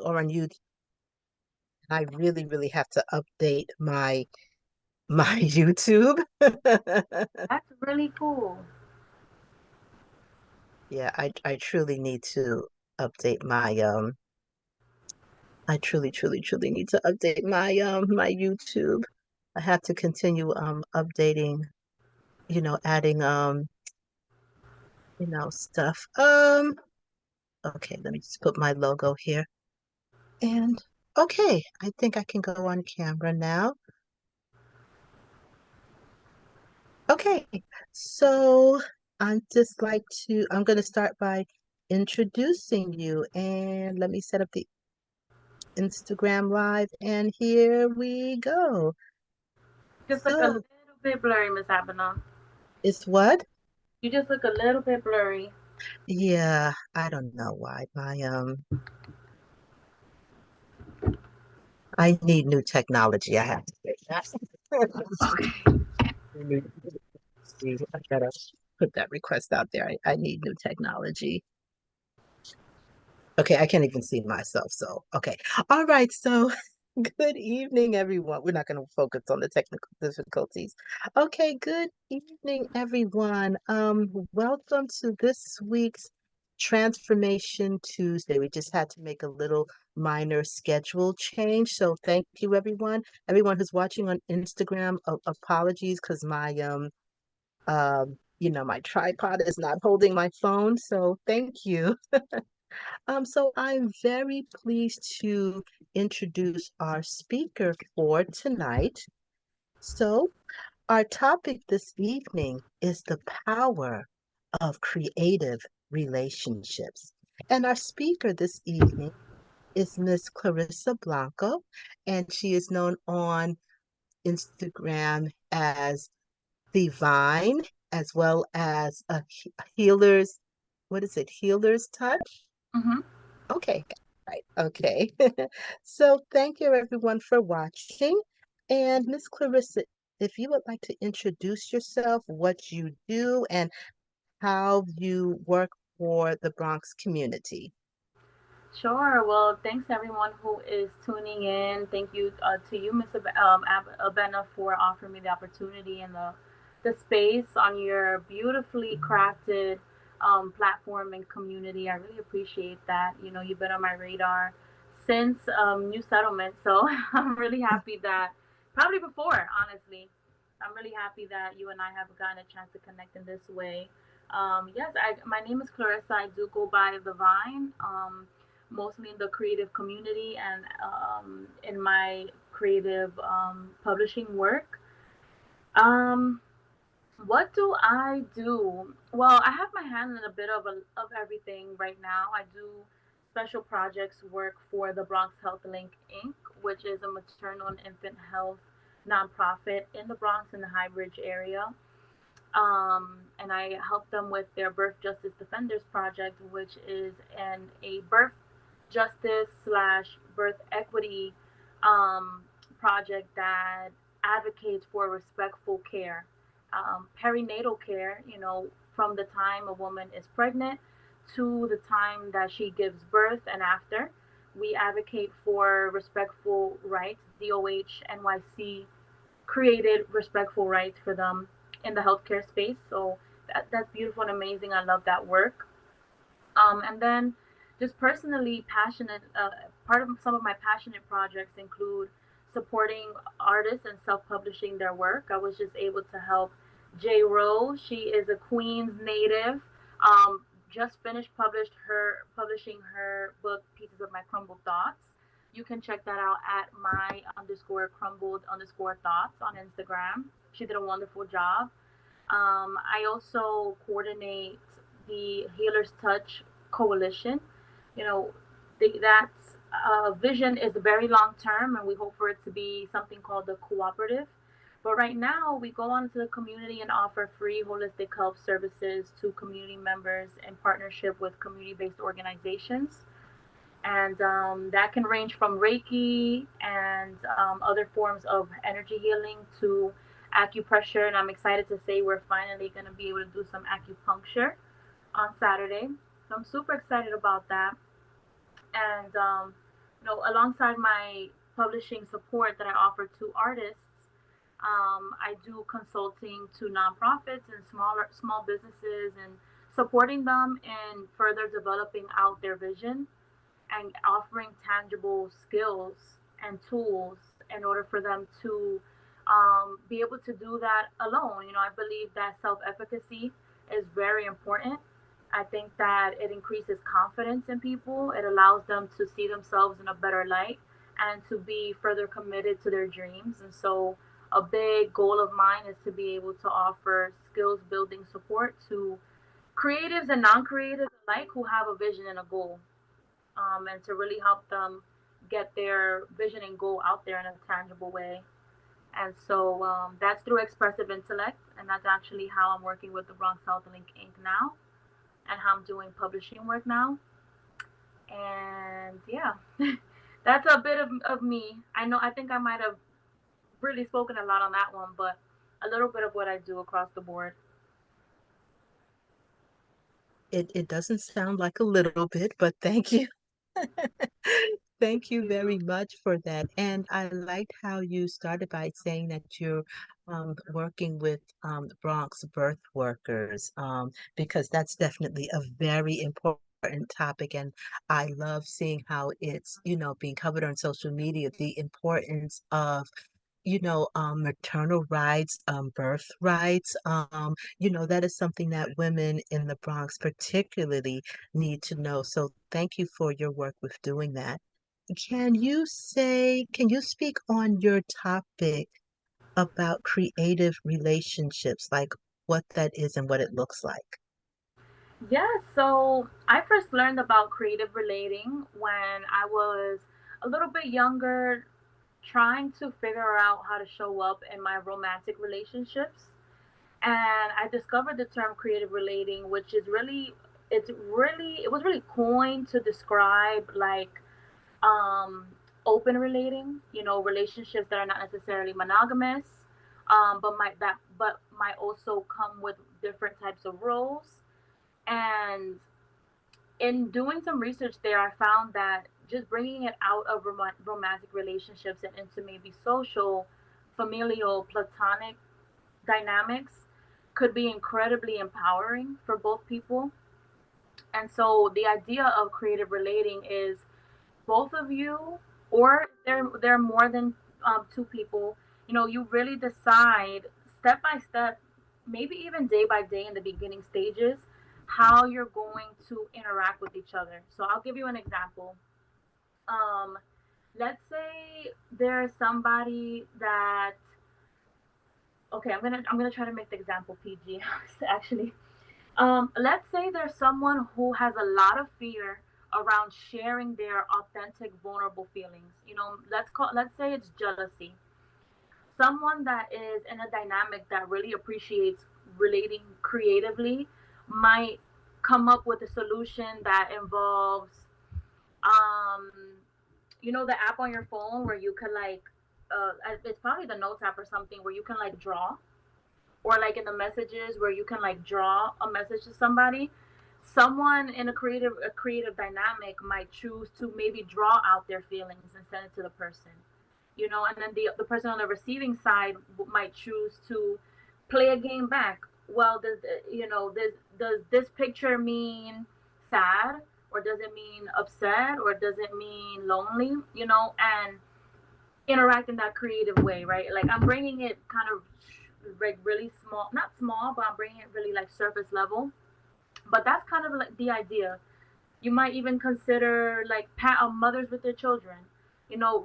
or on YouTube. I really, really have to update my YouTube. That's really cool. Yeah, I truly need to update my I truly, truly, truly need to update my YouTube. I have to continue updating, adding stuff. Okay, let me just put my logo here. And okay, I think I can go on camera now. Okay, so I'm going to start by introducing you, and let me set up the Instagram live, and here we go. Just look a So little bit blurry, Miss Abaddon. it's what? You just look a little bit blurry. Yeah, I don't know why. I need new technology. I have to say that. Okay. I gotta put that request out there. I need new technology. Okay, I can't even see myself. So, okay. All right. So, good evening, everyone. We're not going to focus on the technical difficulties. Okay, good evening, everyone. Welcome to this week's Transformation Tuesday. We just had to make a little minor schedule change. So, thank you, everyone. Everyone who's watching on Instagram, apologies because my tripod is not holding my phone. So, thank you. So I'm very pleased to introduce our speaker for tonight. So our topic this evening is the power of creative relationships. And our speaker this evening is Miss Clarissa Blanco, and she is known on Instagram as Divine, as well as a healer's, what is it, healer's touch? Mm-hmm. Okay, right. Okay. So thank you everyone for watching. And Miss Clarissa, if you would like to introduce yourself, what you do, and how you work for the Bronx community. Sure. Well, thanks everyone who is tuning in. Thank you to you, Miss Abena, for offering me the opportunity and the space on your beautifully crafted platform and community. I really appreciate that. You know, you've been on my radar since New Settlement, so I'm really happy that probably before, honestly, I'm really happy that you and I have gotten a chance to connect in this way. Yes, my name is Clarissa. I do go by the Vine. Mostly in the creative community and in my creative publishing work. Um, what do I do? Well, I have my hand in a bit of everything right now. I do special projects work for the Bronx Health Link Inc., which is a maternal and infant health nonprofit in the Bronx in the High Bridge area. And I help them with their Birth Justice Defenders Project, which is a birth justice slash birth equity um, project that advocates for respectful care, perinatal care, you know, from the time a woman is pregnant to the time that she gives birth and after. We advocate for respectful rights. DOH NYC created respectful rights for them in the healthcare space. So that's beautiful and amazing. I love that work. And then just personally passionate, part of some of my passionate projects include supporting artists and self-publishing their work. I was just able to help J. Rose. She is a Queens native. Just finished publishing her book Pieces of My Crumbled Thoughts. You can check that out at my underscore crumbled underscore thoughts on Instagram. She did a wonderful job. I also coordinate the Healer's Touch Coalition. You know, that vision is very long term, and we hope for it to be something called the cooperative. But right now, we go on to the community and offer free holistic health services to community members in partnership with community based organizations. And that can range from Reiki and other forms of energy healing to acupressure. And I'm excited to say we're finally going to be able to do some acupuncture on Saturday. So I'm super excited about that. And alongside my publishing support that I offer to artists, I do consulting to nonprofits and small businesses and supporting them in further developing out their vision and offering tangible skills and tools in order for them to be able to do that alone. I believe that self efficacy is very important. I think that it increases confidence in people, it allows them to see themselves in a better light and to be further committed to their dreams. And so, a big goal of mine is to be able to offer skills building support to creatives and non creatives alike who have a vision and a goal, and to really help them get their vision and goal out there in a tangible way. And so that's through expressive intellect, and that's actually how I'm working with the Bronx Health Link Inc. now, and how I'm doing publishing work now. And yeah, that's a bit of me. I think I might have really spoken a lot on that one, but a little bit of what I do across the board. It doesn't sound like a little bit, but thank you. Thank you You. very much for that. And I liked how you started by saying that you're working with Bronx birth workers, because that's definitely a very important topic. And I love seeing how it's, being covered on social media, the importance of maternal rights, birth rights. That is something that women in the Bronx particularly need to know. So thank you for your work with doing that. Can you speak on your topic about creative relationships, like what that is and what it looks like? Yeah, so I first learned about creative relating when I was a little bit younger, trying to figure out how to show up in my romantic relationships. And I discovered the term creative relating, which is really, it was really coined to describe like um, open relating, relationships that are not necessarily monogamous, but might also come with different types of roles. And in doing some research there, I found that just bringing it out of romantic relationships and into maybe social, familial, platonic dynamics could be incredibly empowering for both people. And so the idea of creative relating is both of you, or there are more than two people, you really decide step by step, maybe even day by day in the beginning stages, how you're going to interact with each other. So I'll give you an example. um let's say there's somebody that, okay, I'm gonna try to make the example PG actually. Let's say there's someone who has a lot of fear around sharing their authentic, vulnerable feelings. Let's say it's jealousy. Someone that is in a dynamic that really appreciates relating creatively might come up with a solution that involves, um, the app on your phone where you can like, it's probably the notes app or something where you can like draw, or like in the messages where you can like draw a message to somebody. Someone in a creative dynamic might choose to maybe draw out their feelings and send it to the person, and then the person on the receiving side might choose to play a game back. Well, does this picture mean sad, or does it mean upset, or does it mean lonely, and interact in that creative way, right? Like I'm bringing it kind of like really small, not small, but I'm bringing it really like surface level. But that's kind of like the idea. You might even consider like mothers with their children.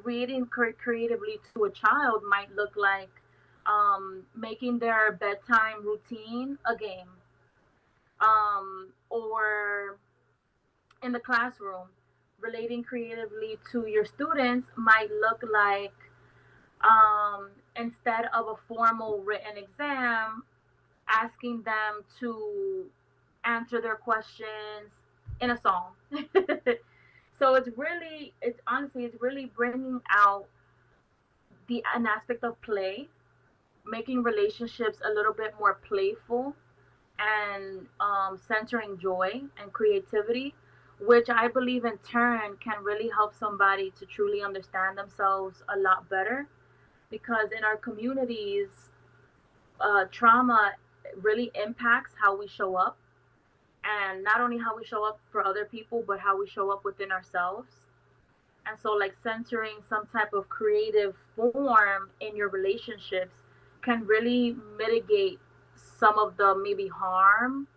Reading creatively to a child might look like making their bedtime routine a game, or in the classroom, relating creatively to your students might look like, instead of a formal written exam, asking them to answer their questions in a song. So it's really bringing out the an aspect of play, making relationships a little bit more playful, and centering joy and creativity, which I believe in turn can really help somebody to truly understand themselves a lot better. Because in our communities, trauma really impacts how we show up, and not only how we show up for other people, but how we show up within ourselves. And so, like, centering some type of creative form in your relationships can really mitigate some of the maybe harm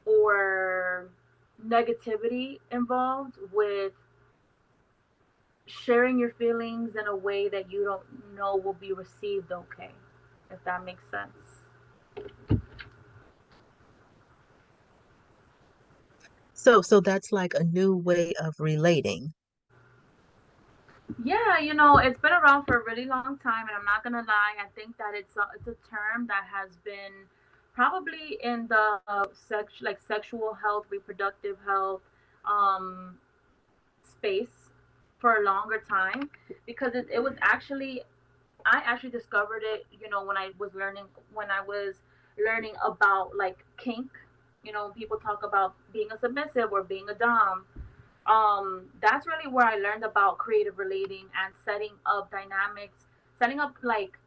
or negativity involved with sharing your feelings in a way that you don't know will be received okay, if that makes sense. So that's like a new way of relating. Yeah, it's been around for a really long time, and I'm not gonna lie. I think that it's a term that has been probably in the like sexual health, reproductive health, um, space for a longer time, because it was actually I actually discovered it, when I was learning about like kink. People talk about being a submissive or being a dom. That's really where I learned about creative relating and setting up dynamics, setting up like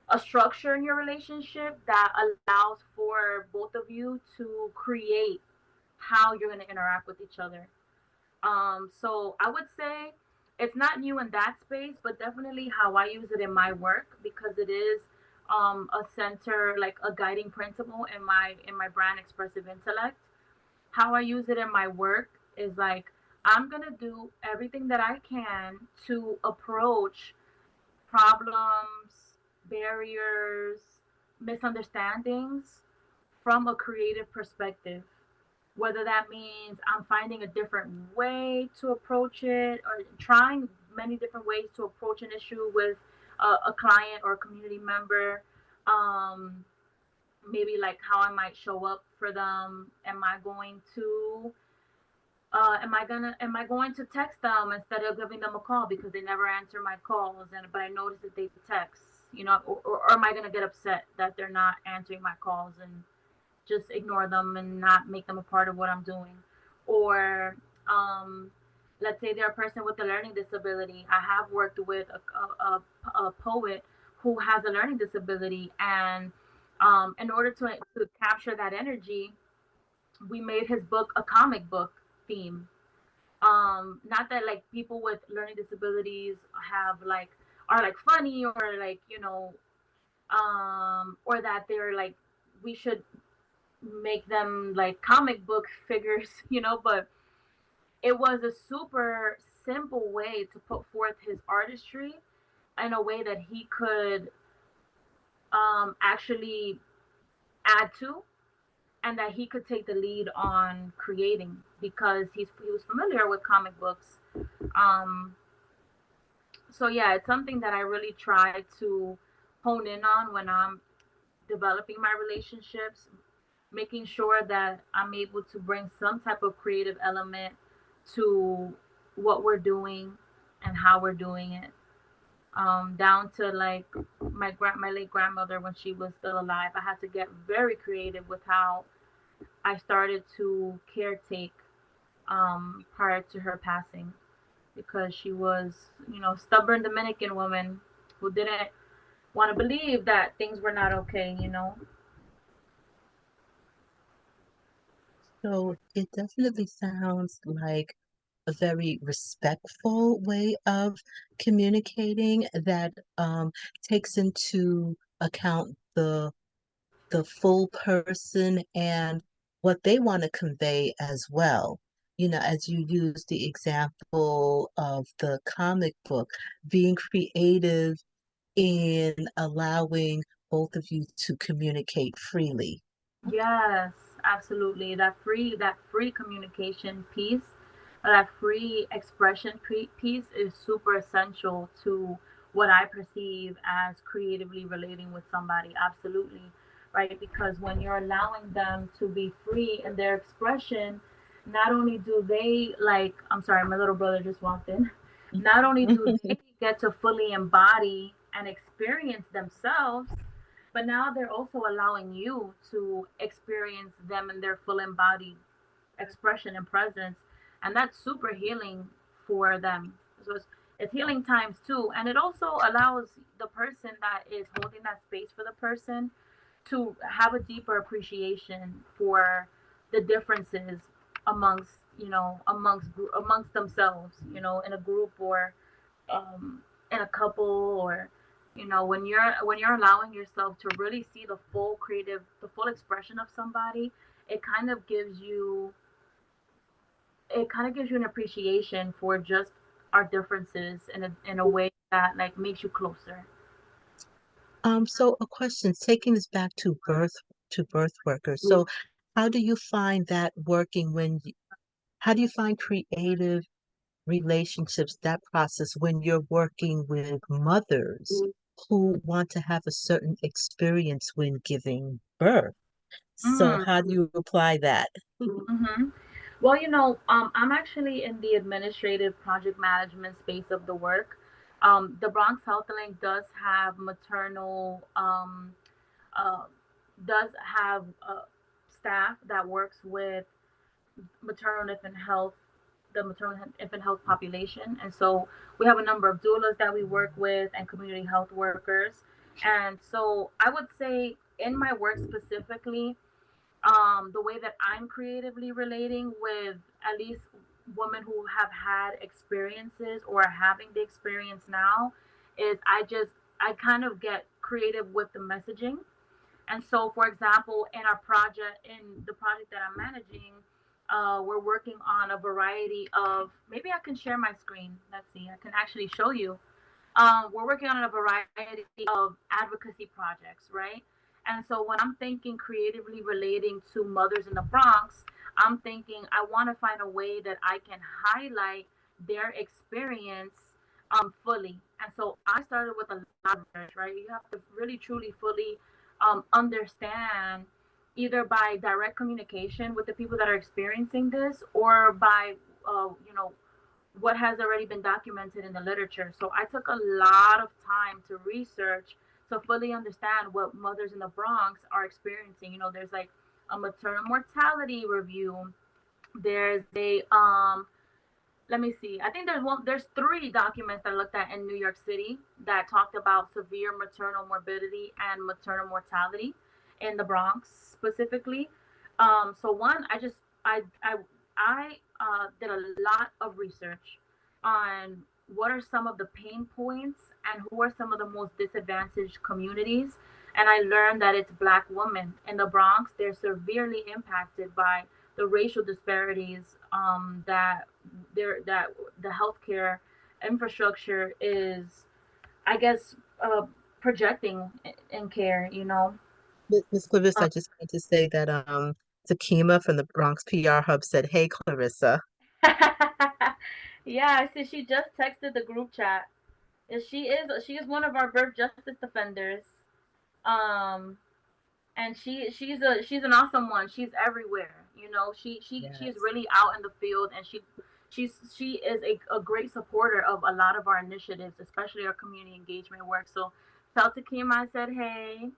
a structure in your relationship that allows for both of you to create how you're going to interact with each other. So I would say it's not new in that space, but definitely how I use it in my work, because it is a center, like a guiding principle in my brand expressive intellect. How I use it in my work is like I'm gonna do everything that I can to approach problems, barriers, misunderstandings from a creative perspective. Whether that means I'm finding a different way to approach it, or trying many different ways to approach an issue with a client or a community member. Um, Maybe like how I might show up for them. Am I going to text them instead of giving them a call because they never answer my calls, and but I notice that they text, or am I gonna get upset that they're not answering my calls and just ignore them and not make them a part of what I'm doing? Or um, let's say they're a person with a learning disability. I have worked with a poet who has a learning disability, and in order to capture that energy, we made his book a comic book theme. Not that like people with learning disabilities have like are like funny, or like or that they're like we should make them like comic book figures, but it was a super simple way to put forth his artistry in a way that he could actually add to, and that he could take the lead on creating, because he was familiar with comic books. um so yeah, it's something that I really try to hone in on when I'm developing my relationships, making sure that I'm able to bring some type of creative element to what we're doing and how we're doing it. Down to like my late grandmother, when she was still alive, I had to get very creative with how I started to caretake prior to her passing, because she was, stubborn Dominican woman who didn't want to believe that things were not okay. So it definitely sounds like a very respectful way of communicating that takes into account the full person and what they want to convey as well. You know, as you use the example of the comic book, being creative in allowing both of you to communicate freely. Yes, absolutely. That free communication piece, that free expression piece is super essential to what I perceive as creatively relating with somebody. Absolutely. Right? Because when you're allowing them to be free in their expression, not only do they like, I'm sorry, my little brother just walked in. Not only do they get to fully embody and experience themselves, but now they're also allowing you to experience them in their full embodied expression and presence. and that's super healing for them. So it's healing times two, and it also allows the person that is holding that space for the person to have a deeper appreciation for the differences amongst, amongst themselves, in a group, or in a couple, or when you're allowing yourself to really see the full expression of somebody. it kind of gives you it kind of gives you an appreciation for just our differences in a way that like makes you closer. So a question, taking this back to birth workers. So how do you find that working how do you find creative relationships, that process when you're working with mothers who want to have a certain experience when giving birth? So Mm. how do you apply that? Hmm. Well, I'm actually in the administrative project management space of the work. The Bronx Health Link uh, does have staff that works with maternal and infant health, the maternal and infant health population, and so we have a number of doulas that we work with and community health workers. And so I would say in my work specifically, the way that I'm creatively relating with at least women who have had experiences or are having the experience now is I kind of get creative with the messaging. And so, for example, in the project that I'm managing, we're working on a variety of. Maybe I can share my screen. Let's see. I can actually show you. We're working on a variety of advocacy projects, right? And so when I'm thinking creatively relating to mothers in the Bronx, I'm thinking I want to find a way that I can highlight their experience fully. And so I started with a lot of research, right? You have to really truly fully understand, either by direct communication with the people that are experiencing this, or by what has already been documented in the literature. So I took a lot of time to research to fully understand what mothers in the Bronx are experiencing. There's like a maternal mortality review. There's a let me see. I think there's three documents that I looked at in New York City that talked about severe maternal morbidity and maternal mortality in the Bronx specifically. So one, I did a lot of research on what are some of the pain points and who are some of the most disadvantaged communities. And I learned that it's Black women in the Bronx. They're severely impacted by the racial disparities, that the healthcare infrastructure is, I guess, projecting in care. Miss Clarissa, Um, I just wanted to say that Takima from the Bronx PR Hub said, "Hey Clarissa." yeah, I see. She just texted the group chat. She is one of our birth justice defenders. Um, and she's an awesome one. She's everywhere. She is Yes. really out in the field, and she is a great supporter of a lot of our initiatives, especially our community engagement work. So tell Takim I said hey.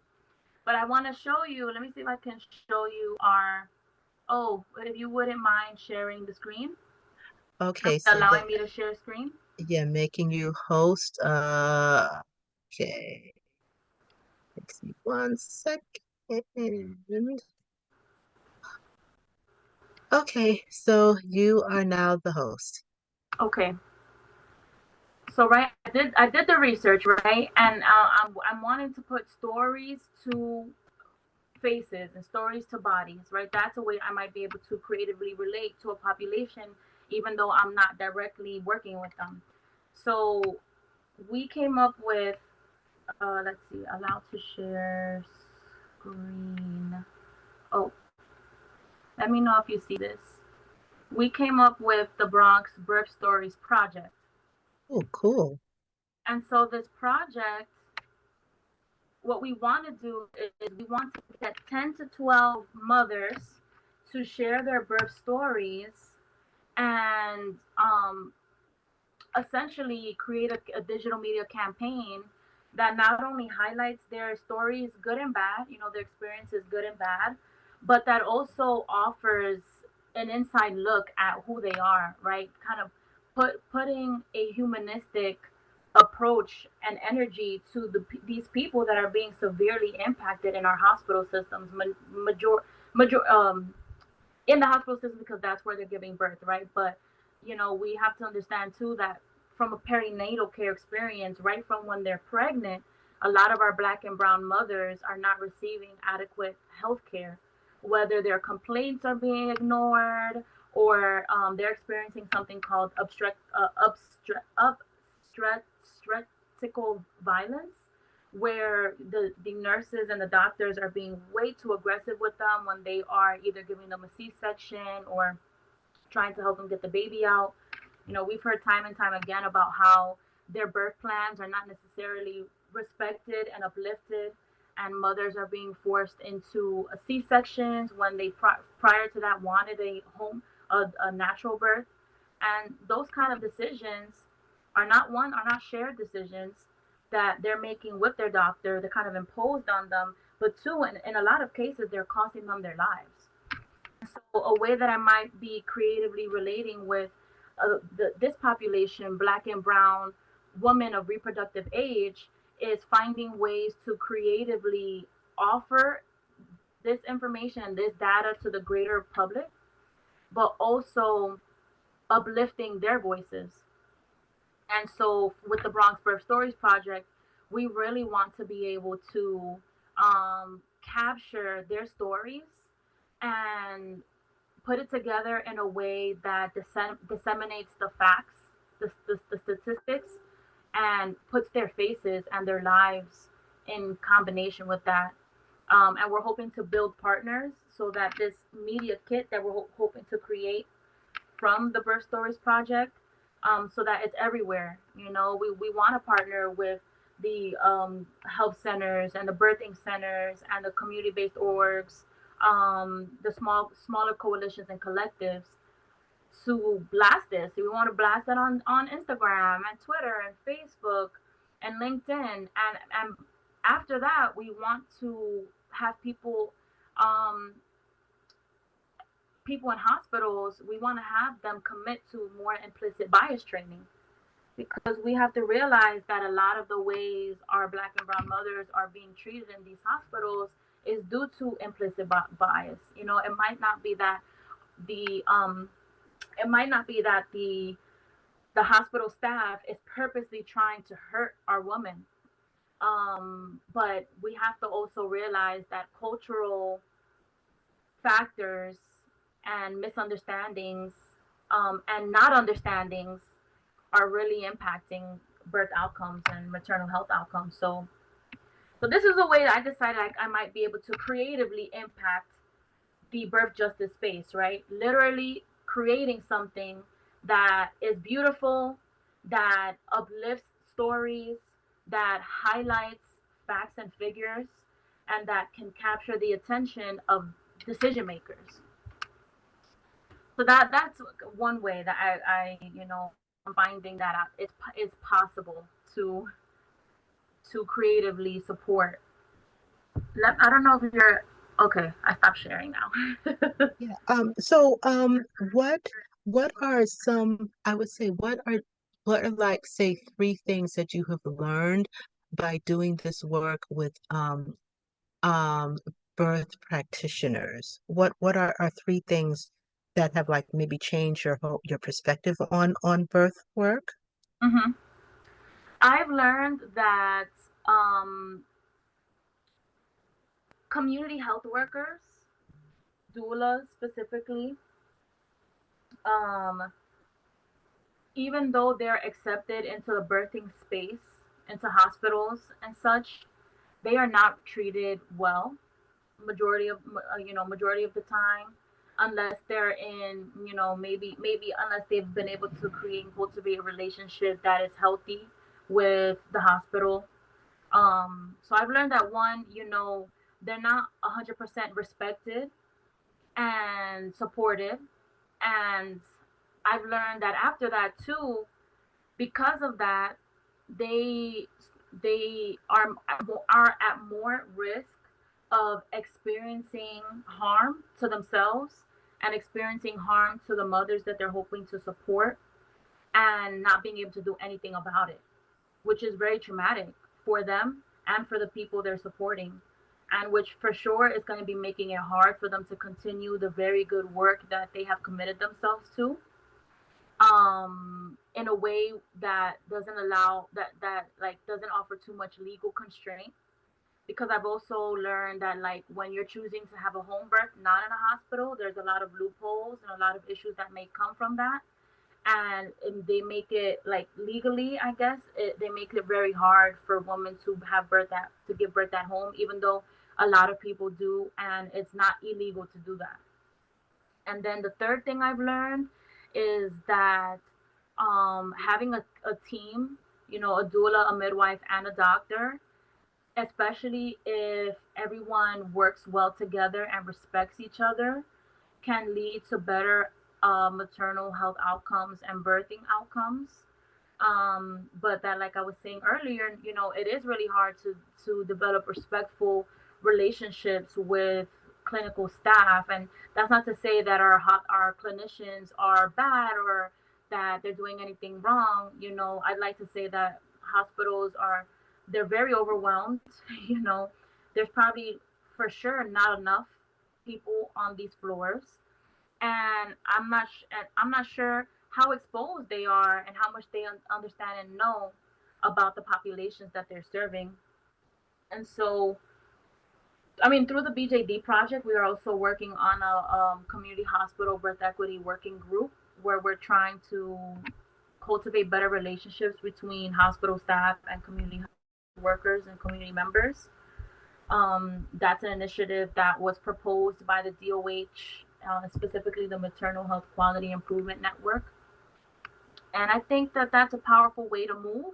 But I want to show you. Let me see if I can show you our. Oh, if you wouldn't mind sharing the screen, Okay, so allowing me to share screen. yeah, making you host. Okay. Takes me 1 second. Okay, so you are now the host. Okay. So right, I did the research, right, and I'm wanting to put stories to faces and stories to bodies, right? That's a way I might be able to creatively relate to a population, even though I'm not directly working with them. So we came up with, let's see, allow to share screen. Oh, let me know if you see this. We came up with the Bronx Birth Stories Project. Oh, cool. And so this project, what we want to do is we want to get 10 to 12 mothers to share their birth stories, and essentially create a digital media campaign that not only highlights their stories, good and bad, their experiences, good and bad, but that also offers an inside look at who they are, right? Kind of putting a humanistic approach and energy to these people that are being severely impacted in our hospital systems, major in the hospital system, because that's where they're giving birth, right? But we have to understand too that from a perinatal care experience, right from when they're pregnant, a lot of our Black and brown mothers are not receiving adequate health care, whether their complaints are being ignored, or they're experiencing something called obstetrical violence, where the nurses and the doctors are being way too aggressive with them when they are either giving them a C-section or trying to help them get the baby out. We've heard time and time again about how their birth plans are not necessarily respected and uplifted, and mothers are being forced into a C-sections when they prior to that wanted a natural birth. And those kind of decisions are not shared decisions that they're making with their doctor. They're kind of imposed on them, but two, in a lot of cases, they're costing them their lives. So a way that I might be creatively relating with this population, Black and brown women of reproductive age, is finding ways to creatively offer this information and this data to the greater public, but also uplifting their voices. And so with the Bronx Birth Stories Project, we really want to be able to capture their stories and put it together in a way that disseminates the facts, the statistics, and puts their faces and their lives in combination with that. And we're hoping to build partners so that this media kit that we're hoping to create from the Birth Stories Project, so that it's everywhere. We want to partner with the health centers and the birthing centers and the community-based orgs, the smaller coalitions and collectives, to blast this. We want to blast it on Instagram and Twitter and Facebook and LinkedIn, and after that, we want to have people in hospitals, we want to have them commit to more implicit bias training, because we have to realize that a lot of the ways our Black and brown mothers are being treated in these hospitals is due to implicit bias. It might not be that the the hospital staff is purposely trying to hurt our women, but we have to also realize that cultural factors and misunderstandings, and not understandings, are really impacting birth outcomes and maternal health outcomes. So this is a way that I decided I might be able to creatively impact the birth justice space, right? Literally creating something that is beautiful, that uplifts stories, that highlights facts and figures, and that can capture the attention of decision makers. So that's one way that I'm finding that it's possible to creatively support. I don't know if you're okay. I stopped sharing now. Yeah. So, what are some, I would say, what are like, say, three things that you have learned by doing this work with um birth practitioners? What are three things that have like maybe changed your perspective on birth work? hmm I've learned that um, community health workers, doulas specifically, um, even though they're accepted into the birthing space, into hospitals and such, they are not treated well. Majority of the time, unless they're in, maybe unless they've been able to create and cultivate a relationship that is healthy with the hospital. So I've learned that one, they're not 100% respected and supported, and I've learned that after that too, because of that, they are at more risk of experiencing harm to themselves and experiencing harm to the mothers that they're hoping to support and not being able to do anything about it, which is very traumatic for them and for the people they're supporting. And which for sure is going to be making it hard for them to continue the very good work that they have committed themselves to, in a way that doesn't allow that like doesn't offer too much legal constraint. Because I've also learned that like when you're choosing to have a home birth not in a hospital, there's a lot of loopholes and a lot of issues that may come from that. And they make it like legally, I guess they make it very hard for women to have birth at to give birth at home, even though a lot of people do, and it's not illegal to do that. And then the third thing I've learned is that having a team, a doula, a midwife, and a doctor, especially if everyone works well together and respects each other, can lead to better maternal health outcomes and birthing outcomes. But that, like I was saying earlier, it is really hard to develop respectful relationships with clinical staff. And that's not to say that our clinicians are bad or that they're doing anything wrong. I'd like to say that hospitals are they're very overwhelmed. you know there's probably for sure not enough people on these floors, and I'm not sure how exposed they are and how much they understand and know about the populations that they're serving. And so, I mean, through the BJD project, we are also working on a community hospital birth equity working group where we're trying to cultivate better relationships between hospital staff and community workers and community members. That's an initiative that was proposed by the DOH, specifically the Maternal Health Quality Improvement Network. And I think that that's a powerful way to move.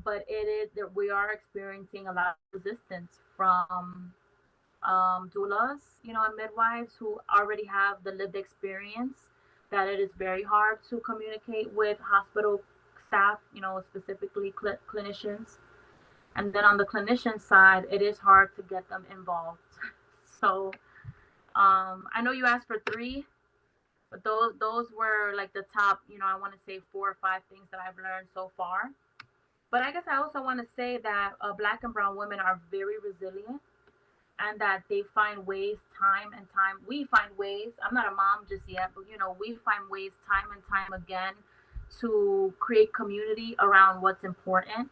But it is that we are experiencing a lot of resistance from doulas, and midwives who already have the lived experience that it is very hard to communicate with hospital staff, specifically clinicians. And then on the clinician side, it is hard to get them involved. So I know you asked for three, but those were like the top. I want to say 4 or 5 things that I've learned so far. But I guess I also want to say that Black and Brown women are very resilient, and that they find ways time and time. We find ways. I'm not a mom just yet, but we find ways time and time again to create community around what's important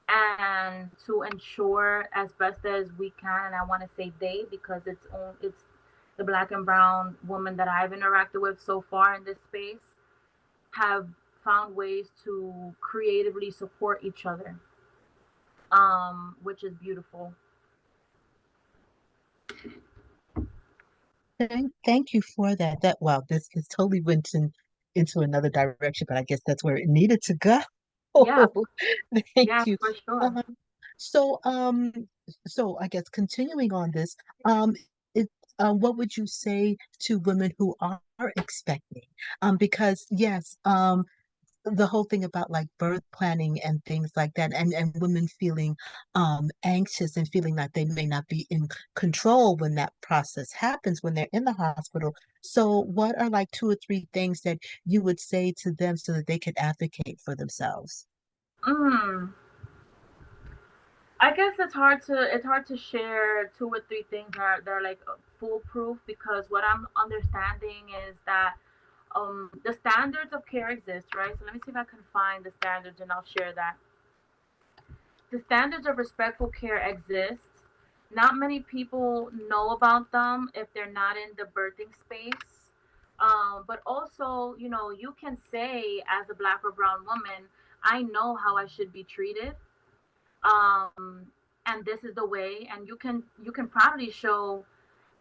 and to ensure as best as we can. And I want to say they because it's the Black and Brown women that I've interacted with so far in this space have found ways to creatively support each other, which is beautiful. Thank you for that. Wow, this has totally went into another direction, but I guess that's where it needed to go. Yeah, Thank yeah, you. for sure. Um, so, um, so I guess continuing on this, it, what would you say to women who are expecting? Because yes, the whole thing about like birth planning and things like that, and women feeling anxious and feeling like they may not be in control when that process happens when they're in the hospital. So what are like 2 or 3 things that you would say to them so that they could advocate for themselves? Mm. I guess it's hard to share 2 or 3 things that are like foolproof, because what I'm understanding is that the standards of care exist, right? So let me see if I can find the standards and I'll share that. The standards of respectful care exist. Not many people know about them if they're not in the birthing space. But also, you can say as a Black or brown woman, I know how I should be treated, and this is the way. And you can probably show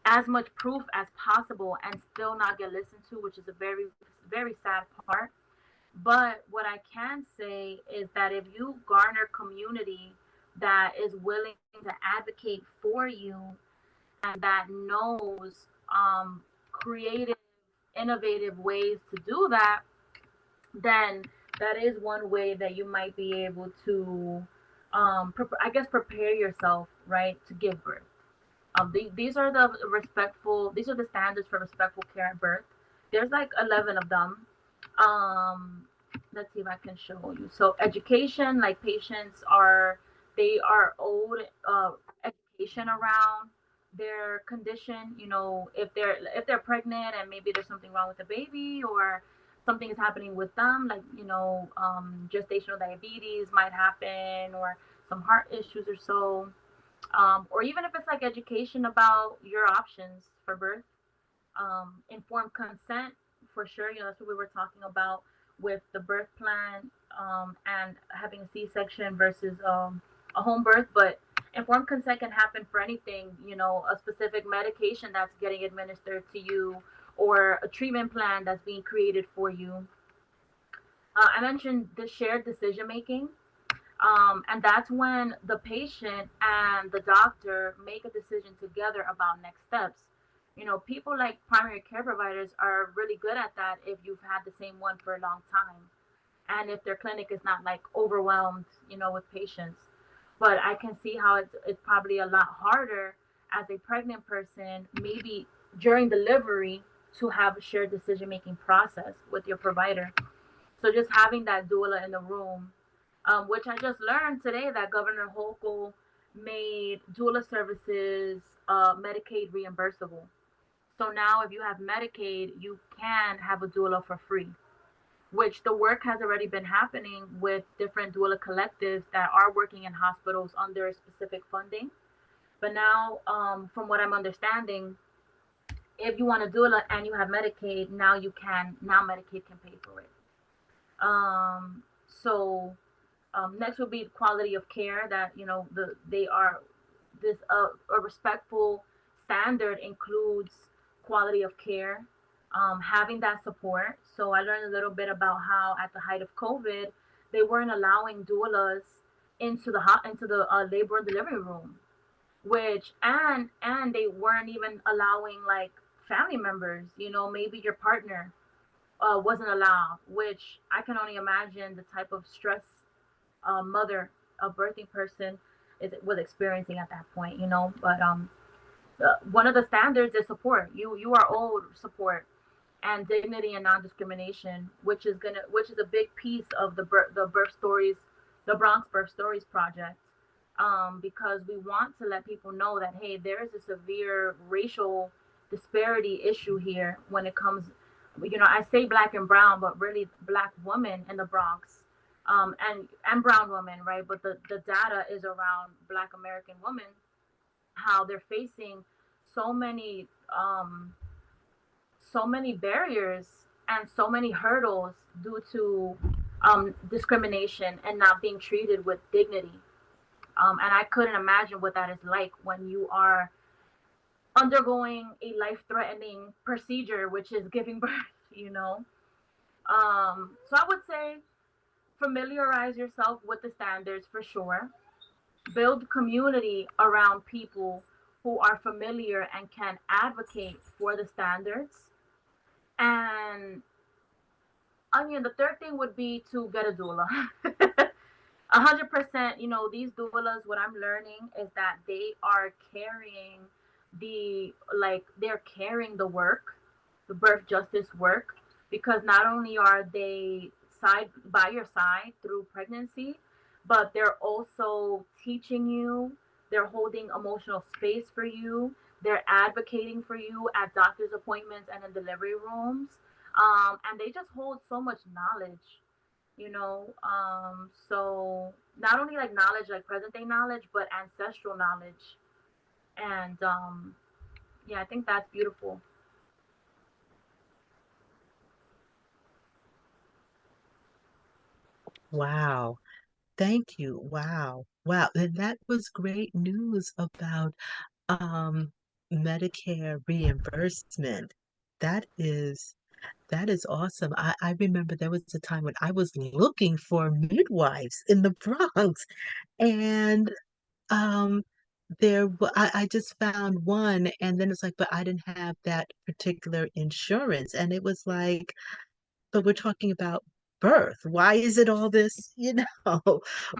as much proof as possible and still not get listened to, which is a very very sad part. But what I can say is that if you garner community that is willing to advocate for you and that knows creative, innovative ways to do that, then that is one way that you might be able to, I guess, prepare yourself, right, to give birth. These are the respectful. These are the standards for respectful care at birth. There's like 11 of them. Um, let's see if I can show you. So education, like patients are, they are owed education around their condition. You know, if they're pregnant and maybe there's something wrong with the baby, or something is happening with them, like, you know, gestational diabetes might happen, or some heart issues or so, or even if it's like education about your options for birth, informed consent for sure. You know, that's what we were talking about with the birth plan, and having a C-section versus a home birth. But informed consent can happen for anything. You know, a specific medication that's getting administered to you, or a treatment plan that's being created for you. I mentioned the shared decision making, and that's when the patient and the doctor make a decision together about next steps. You know, people like primary care providers are really good at that if you've had the same one for a long time, and if their clinic is not like overwhelmed, you know, with patients. But I can see how it's probably a lot harder as a pregnant person, maybe during delivery, to have a shared decision making process with your provider. So just having that doula in the room, which I just learned today that Governor Hochul made doula services Medicaid reimbursable. So now, if you have Medicaid, you can have a doula for free, which the work has already been happening with different doula collectives that are working in hospitals under specific funding. But now, from what I'm understanding, if you want a doula and you have Medicaid, now you can, now Medicaid can pay for it. So next would be quality of care, that, you know, they are this a respectful standard includes quality of care, having that support. So I learned a little bit about how at the height of COVID, they weren't allowing doulas into the labor and delivery room, which, and they weren't even allowing like family members. You know, maybe your partner wasn't allowed, which I can only imagine the type of stress mother, a birthing person, was experiencing at that point. You know, but one of the standards is support. You are owed support and dignity and non-discrimination, which is a big piece of the birth stories, the Bronx Birth Stories Project, because we want to let people know that, hey, there is a severe racial disparity issue here when it comes, you know, I say black and brown, but really black women in the Bronx, and brown women, right? But the data is around black American women, how they're facing so many um, so many barriers and so many hurdles due to discrimination and not being treated with dignity. And I couldn't imagine what that is like when you are undergoing a life threatening procedure, which is giving birth, you know? So I would say familiarize yourself with the standards for sure. Build community around people who are familiar and can advocate for the standards. And I mean, the third thing would be to get a doula. 100%. You know, these doulas, what I'm learning is that they are carrying they're carrying the work, the birth justice work, because not only are they side by your side through pregnancy, but they're also teaching you, they're holding emotional space for you, they're advocating for you at doctor's appointments and in delivery rooms. And they just hold so much knowledge, you know. So not only like knowledge, like present day knowledge, but ancestral knowledge. And yeah, I think that's beautiful. Wow. Thank you. Wow. Wow. And that was great news about um Medicare reimbursement. That is that is awesome. I remember there was a time when I was looking for midwives in the Bronx, and um I just found one, and then it's like, but I didn't have that particular insurance. And it was like, but we're talking about birth? Why is it all this,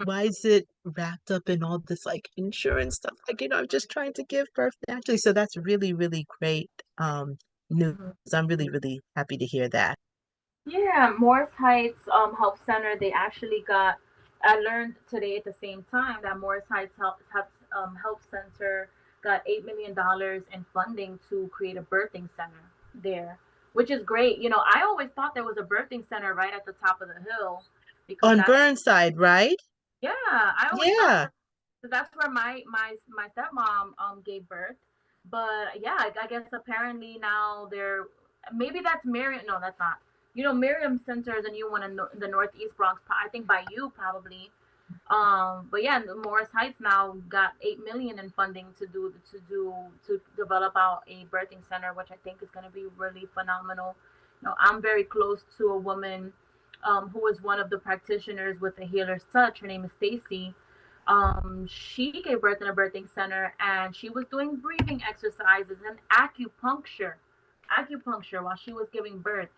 why is it wrapped up in all this like insurance stuff? Like, I'm just trying to give birth naturally. So that's really, really great news. Mhm. I'm really, really happy to hear that. Yeah, Morris Heights Health Center. They actually got. I learned today at the same time that Morris Heights Health Center got $8 million in funding to create a birthing center there, which is great. I always thought there was a birthing center right at the top of the hill because On that's Burnside, right? yeah. I always thought Yeah. that. So that's where my stepmom gave birth. But yeah, I guess apparently now they're maybe that's Miriam. No, that's not. Miriam Center is a new one in the Northeast Bronx. I think by you probably. But yeah, Morris Heights now got 8 million in funding to develop out a birthing center, which I think is going to be really phenomenal. I'm very close to a woman who is one of the practitioners with the Healer's Touch. Her name is Stacy. She gave birth in a birthing center, and she was doing breathing exercises and acupuncture while she was giving birth.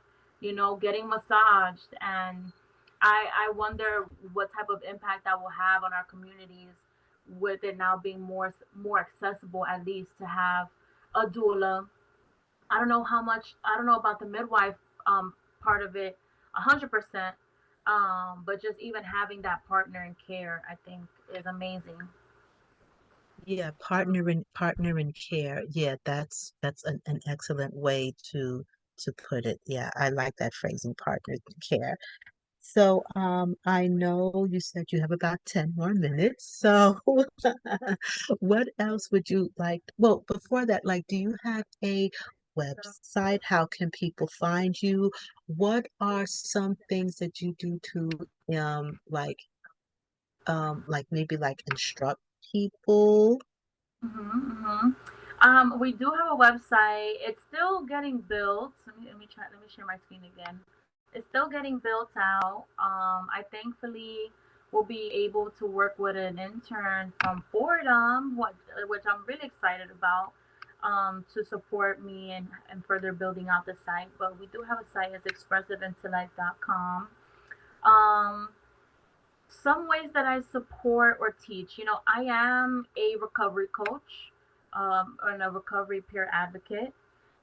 Getting massaged, and I wonder what type of impact that will have on our communities with it now being more accessible, at least to have a doula. I don't know about the midwife part of it 100%. But just even having that partner in care, I think, is amazing. Yeah, partner in care. Yeah, that's an excellent way to put it. Yeah, I like that phrasing, partner in care. So, I know you said you have about 10 more minutes. So, what else would you like? Well, before that, like, do you have a website? How can people find you? What are some things that you do to, like maybe like instruct people? Mm-hmm. We do have a website. It's still getting built. Let me try. Let me share my screen again. It's still getting built out. I thankfully will be able to work with an intern from Fordham, which I'm really excited about, to support me and further building out the site. But we do have a site. It's expressiveintellect.com. Um, some ways that I support or teach. I am a recovery coach and a recovery peer advocate,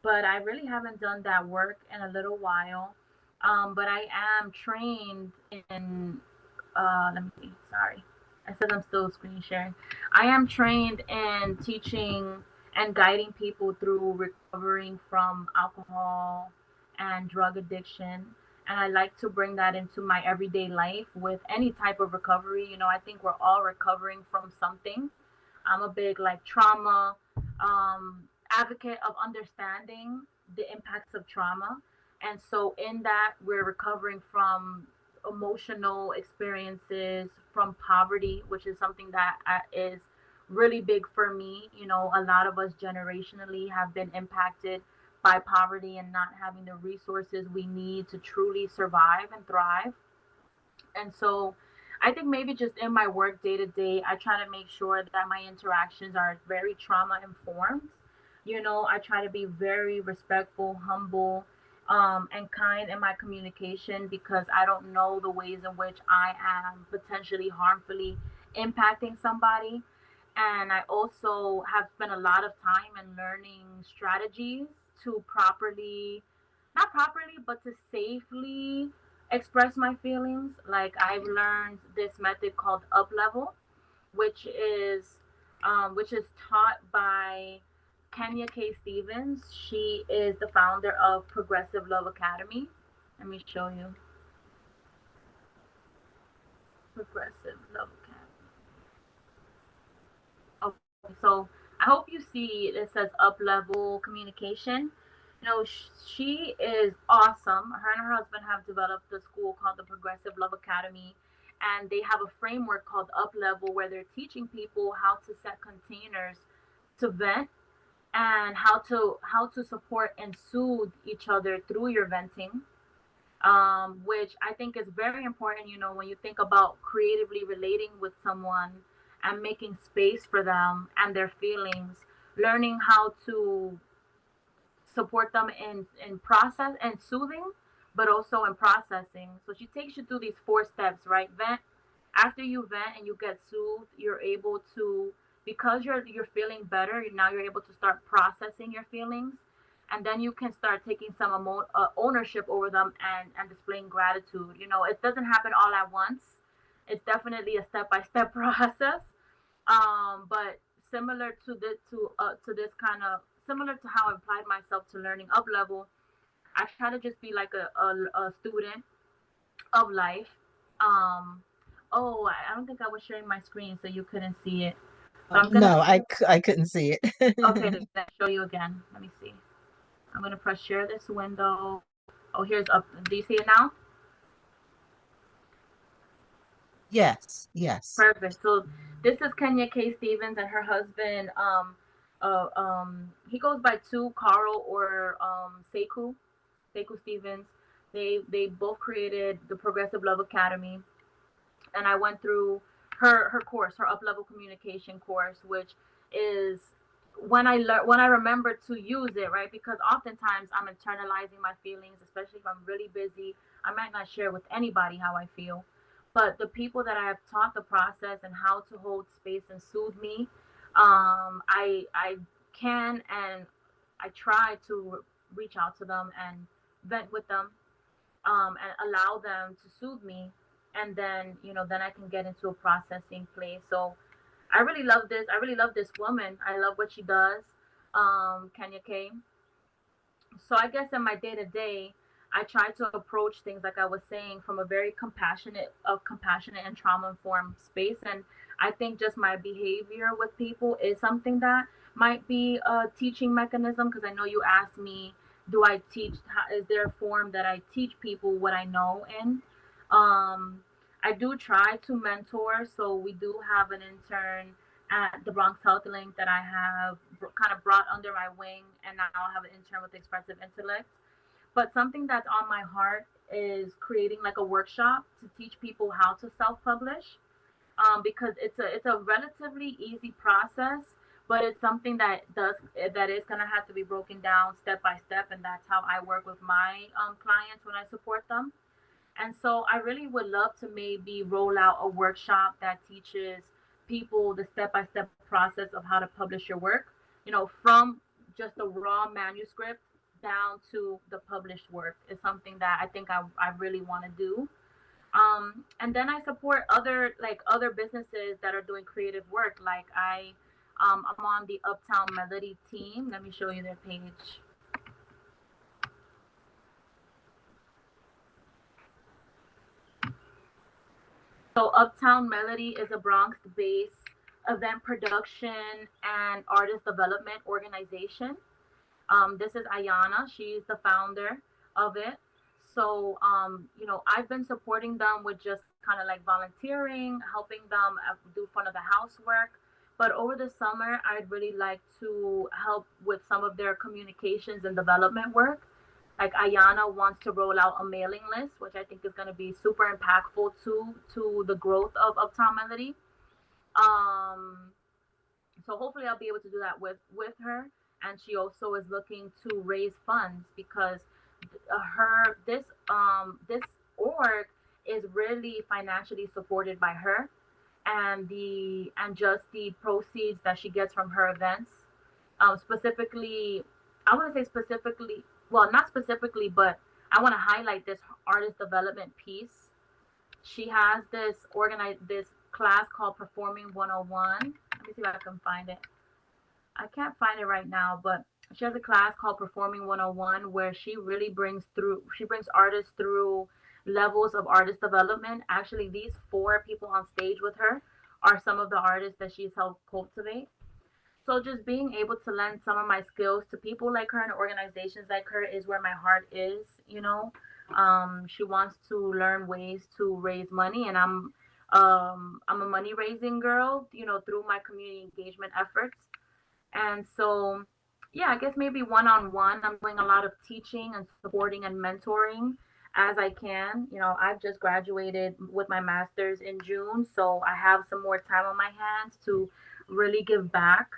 but I really haven't done that work in a little while. But I am trained in, let me see, sorry. I said I'm still screen sharing. I am trained in teaching and guiding people through recovering from alcohol and drug addiction. And I like to bring that into my everyday life with any type of recovery. I think we're all recovering from something. I'm a big like trauma advocate of understanding the impacts of trauma. And so, in that, we're recovering from emotional experiences, from poverty, which is something that is really big for me. A lot of us generationally have been impacted by poverty and not having the resources we need to truly survive and thrive. And so I think maybe just in my work day to day, I try to make sure that my interactions are very trauma informed. I try to be very respectful, humble, and kind in my communication because I don't know the ways in which I am potentially harmfully impacting somebody. And I also have spent a lot of time in learning strategies to properly, not properly, but to safely express my feelings. Like I've learned this method called up level, which is taught by Kenya K. Stevens. She is the founder of Progressive Love Academy. Let me show you Progressive Love Academy. Okay, so I hope you see it says up level communication. She is awesome. Her and her husband have developed a school called the Progressive Love Academy, and they have a framework called Up Level where they're teaching people how to set containers to vent and how to support and soothe each other through your venting, which I think is very important. When you think about creatively relating with someone and making space for them and their feelings, learning how to support them in process and soothing but also in processing. So she takes you through these 4 steps, right? Vent. After you vent and you get soothed, you're able to, because you're feeling better. Now you're able to start processing your feelings, and then you can start taking some ownership over them and displaying gratitude. It doesn't happen all at once. It's definitely a step by step process. But similar to this kind of similar to how I applied myself to learning up level, I try to just be like a student of life. Um, oh, I don't think I was sharing my screen, so you couldn't see it. But I'm gonna. No, I couldn't see Okay, it. let me show you again. Let me see. I'm gonna press share this window. Oh, here's up. Do you see it now? Yes, yes. Perfect. So this is Kenya K. Stevens and her husband. He goes by two, Carl or Sekou Stevens. They both created the Progressive Love Academy, and I went through her course, her up level communication course, which is when I remember to use it, right? Because oftentimes I'm internalizing my feelings, especially if I'm really busy. I might not share with anybody how I feel, but the people that I have taught the process and how to hold space and soothe me, I can and I try to reach out to them and vent with them, and allow them to soothe me, and then I can get into a processing place. So I really love this. I really love this woman. I love what she does, Kenya K. So I guess in my day to day, I try to approach things like I was saying from a very compassionate and trauma informed space. And I think just my behavior with people is something that might be a teaching mechanism. Because I know you asked me, do I teach? Is there a form that I teach people what I know in? Um, I do try to mentor. So we do have an intern at the Bronx Health Link that I have kind of brought under my wing, and now I have an intern with Expressive Intellect. But something that's on my heart is creating like a workshop to teach people how to self-publish, because it's a relatively easy process, but it's something that is gonna have to be broken down step by step, and that's how I work with my clients when I support them. And so I really would love to maybe roll out a workshop that teaches people the step by step process of how to publish your work, from just the raw manuscript down to the published work is something that I think I really want to do. And then I support other businesses that are doing creative work. Like I'm on the Uptown Melody team. Let me show you their page. So Uptown Melody is a Bronx-based event production and artist development organization. This is Ayana. She's the founder of it. So, I've been supporting them with just kind of like volunteering, helping them do front of the housework. But over the summer, I'd really like to help with some of their communications and development work. Like Ayana wants to roll out a mailing list, which I think is going to be super impactful to the growth of Uptown Melody. Um, so hopefully I'll be able to do that with her. And she also is looking to raise funds because her this org is really financially supported by her, and just the proceeds that she gets from her events. Specifically, I want to say specifically, well, not specifically, but I want to highlight this artist development piece. She has this class called Performing 101. Let me see if I can find it. I can't find it right now, but she has a class called Performing 101 where she brings artists through levels of artist development. Actually, these 4 people on stage with her are some of the artists that she's helped cultivate. So just being able to lend some of my skills to people like her and organizations like her is where my heart is. She wants to learn ways to raise money, and I'm a money raising girl, through my community engagement efforts. And so, yeah, I guess maybe one on one, I'm doing a lot of teaching and supporting and mentoring as I can. I've just graduated with my master's in June, so I have some more time on my hands to really give back,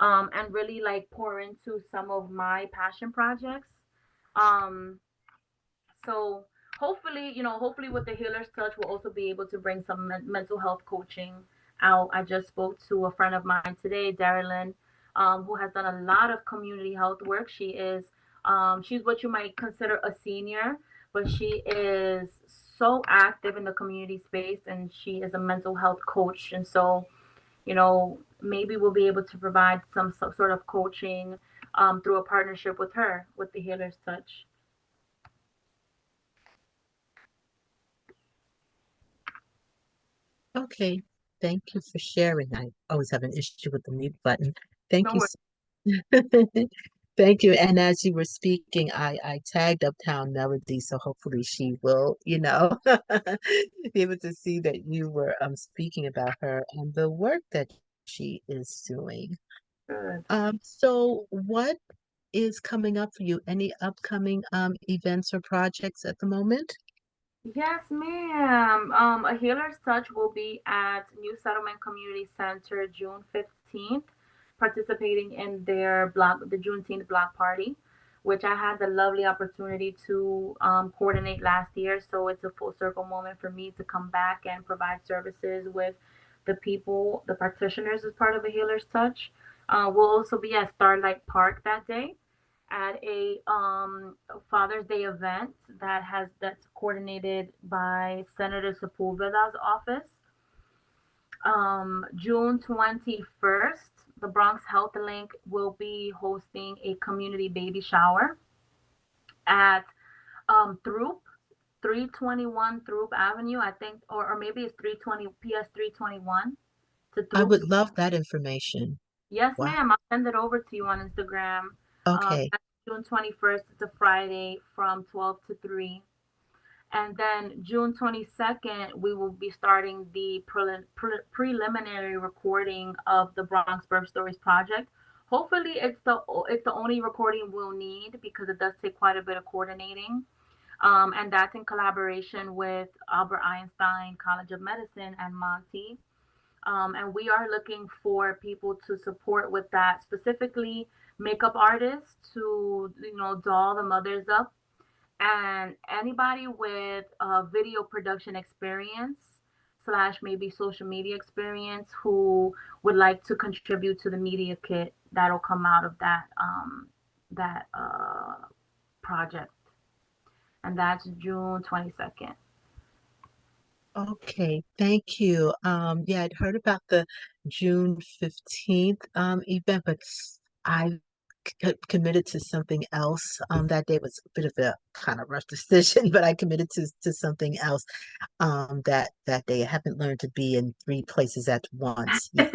and really like pour into some of my passion projects. Um, So hopefully, hopefully with the Healer's Touch, we'll also be able to bring some mental health coaching out. I just spoke to a friend of mine today, Darilyn, who has done a lot of community health work. She's what you might consider a senior, but she is so active in the community space, and she is a mental health coach. And so, maybe we'll be able to provide some sort of coaching through a partnership with her, with the Healer's Touch. Okay. Thank you for sharing. I always have an issue with the mute button. Thank No you. worries. Thank you. And as you were speaking, I tagged Uptown Melody, so hopefully she will, be able to see that you were speaking about her and the work that she is doing. Good. So what is coming up for you? Any upcoming events or projects at the moment? Yes, ma'am. A Healer's Touch will be at New Settlement Community Center June 15th, participating in their the Juneteenth block party, which I had the lovely opportunity to coordinate last year. So it's a full circle moment for me to come back and provide services with the people, the practitioners, as part of a Healer's Touch. We'll also be at Starlight Park that day at a Father's Day event that's coordinated by Senator Sepulveda's office. June 21st, the Bronx Health Link will be hosting a community baby shower at Throop, 321 Throop Avenue, I think, or maybe it's 320 PS 321 to I Throop. would love that information. Yes, Wow. ma'am. I'll send it over to you on Instagram. Okay. That's June 21st. It's a Friday from 12 to 3. And then June 22nd, we will be starting the preliminary recording of the Bronx Birth Stories project. Hopefully, it's the only recording we'll need because it does take quite a bit of coordinating. And that's in collaboration with Albert Einstein College of Medicine and Monty. And we are looking for people to support with that, specifically makeup artists to, doll the mothers up, and anybody with video production experience slash maybe social media experience who would like to contribute to the media kit that'll come out of that project. And that's June 22nd. Okay, thank you. Yeah, I'd heard about the June 15th event, but I committed to something else. That day was a bit of a kind of rush decision, but I committed to something else that day. I haven't learned to be in three places at once yet.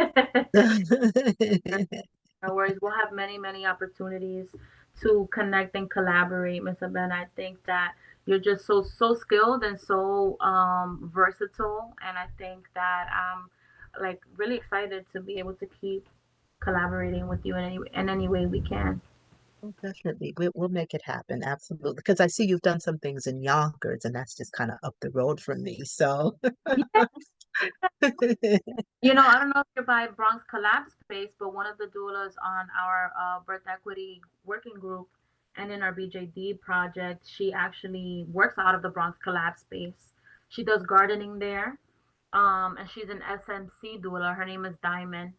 No worries. We'll have many, many opportunities to connect and collaborate, Miss Ben. I think that you're just so skilled and so versatile, and I think that I'm like really excited to be able to keep collaborating with you in any way we can. Oh, definitely. We'll make it happen. Absolutely. Because I see you've done some things in Yonkers, and that's just kind of up the road from me. So, Yeah. I don't know if you're by Bronx Collab Space, but one of the doulas on our birth equity working group and in our BJD project, she actually works out of the Bronx Collab Space. She does gardening there, and she's an SMC doula. Her name is Diamond.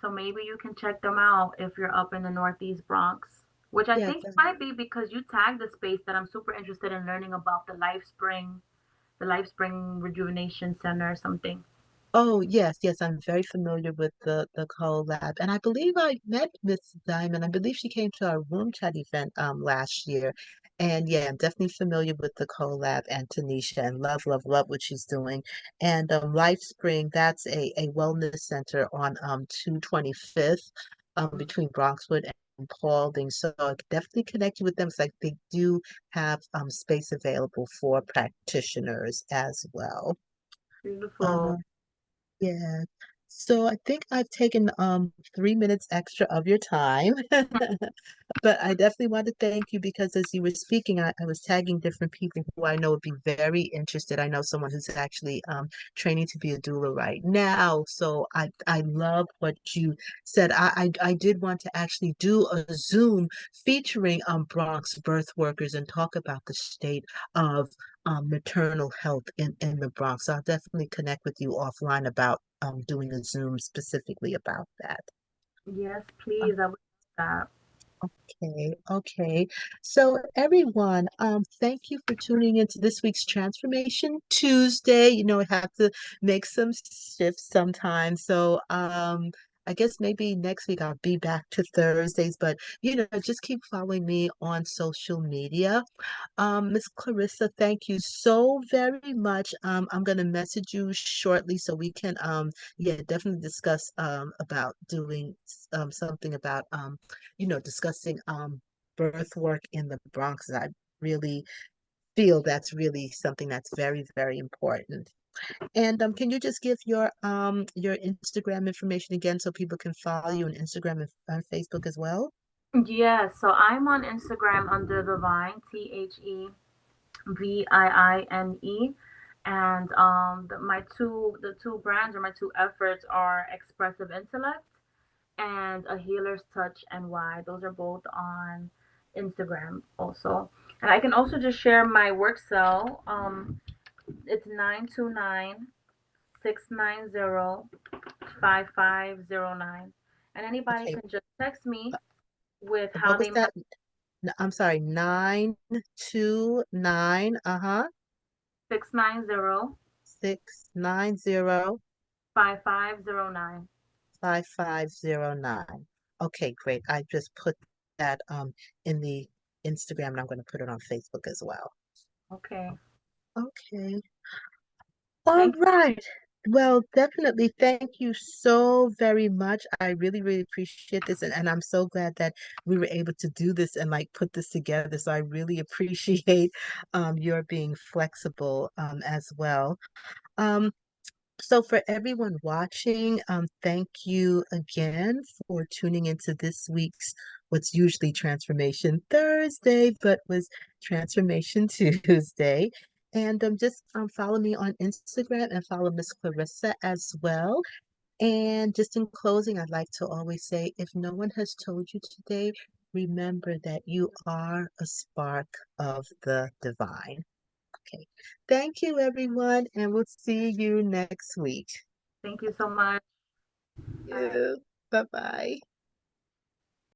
So maybe you can check them out if you're up in the Northeast Bronx, which I yeah. think might be because you tagged the space that I'm super interested in learning about the Life Spring Rejuvenation Center or something. Oh, yes, yes, I'm very familiar with the collab. And I believe I met Miss Diamond. I believe she came to our Room Chat event last year. And yeah, I'm definitely familiar with the collab and Tanisha and love, love, love what she's doing. And Life Spring, that's a wellness center on 225th between Bronxwood and Paulding. So I could definitely connect you with them. It's like they do have space available for practitioners as well. Beautiful. Uh, yeah. So I think I've taken 3 minutes extra of your time. But I definitely want to thank you because as you were speaking, I was tagging different people who I know would be very interested. I know someone who's actually training to be a doula right now. So I love what you said. I did want to actually do a Zoom featuring Bronx birth workers and talk about the state of maternal health in the Bronx. So I'll definitely connect with you offline about doing a Zoom specifically about that. Yes, please. I would love that. Okay, okay. So everyone, thank you for tuning into this week's Transformation Tuesday. You know, I have to make some shifts sometimes. So I guess maybe next week I'll be back to Thursdays, but just keep following me on social media. Miss Clarissa, thank you so very much. I'm gonna message you shortly so we can yeah, definitely discuss about doing something about discussing birth work in the Bronx. I really feel that's really something that's very, very important. And can you just give your Instagram information again so people can follow you on Instagram and on Facebook as well? Yes, so I'm on Instagram under Divine, Thevine, and the two brands or my two efforts are Expressive Intellect and A Healer's Touch NY. Those are both on Instagram also. And I can also just share my work cell. It's 929-690-5509. And anybody Okay. can just text me with how What they was that? I'm sorry, 929, 690 690 5509. 5509. Okay, great. I just put that in the Instagram and I'm going to put it on Facebook as well. Okay. Okay. All Thank right. Well, definitely. Thank you so very much. I really, really appreciate this. And I'm so glad that we were able to do this and like put this together. So I really appreciate your being flexible as well. Um, So, for everyone watching, thank you again for tuning into this week's what's usually Transformation Thursday, but was Transformation Tuesday. And just follow me on Instagram and follow Miss Clarissa as well. And just in closing, I'd like to always say if no one has told you today, remember that you are a spark of the divine. Okay. Thank you, everyone, and we'll see you next week. you so much. Bye. Yeah. Bye bye.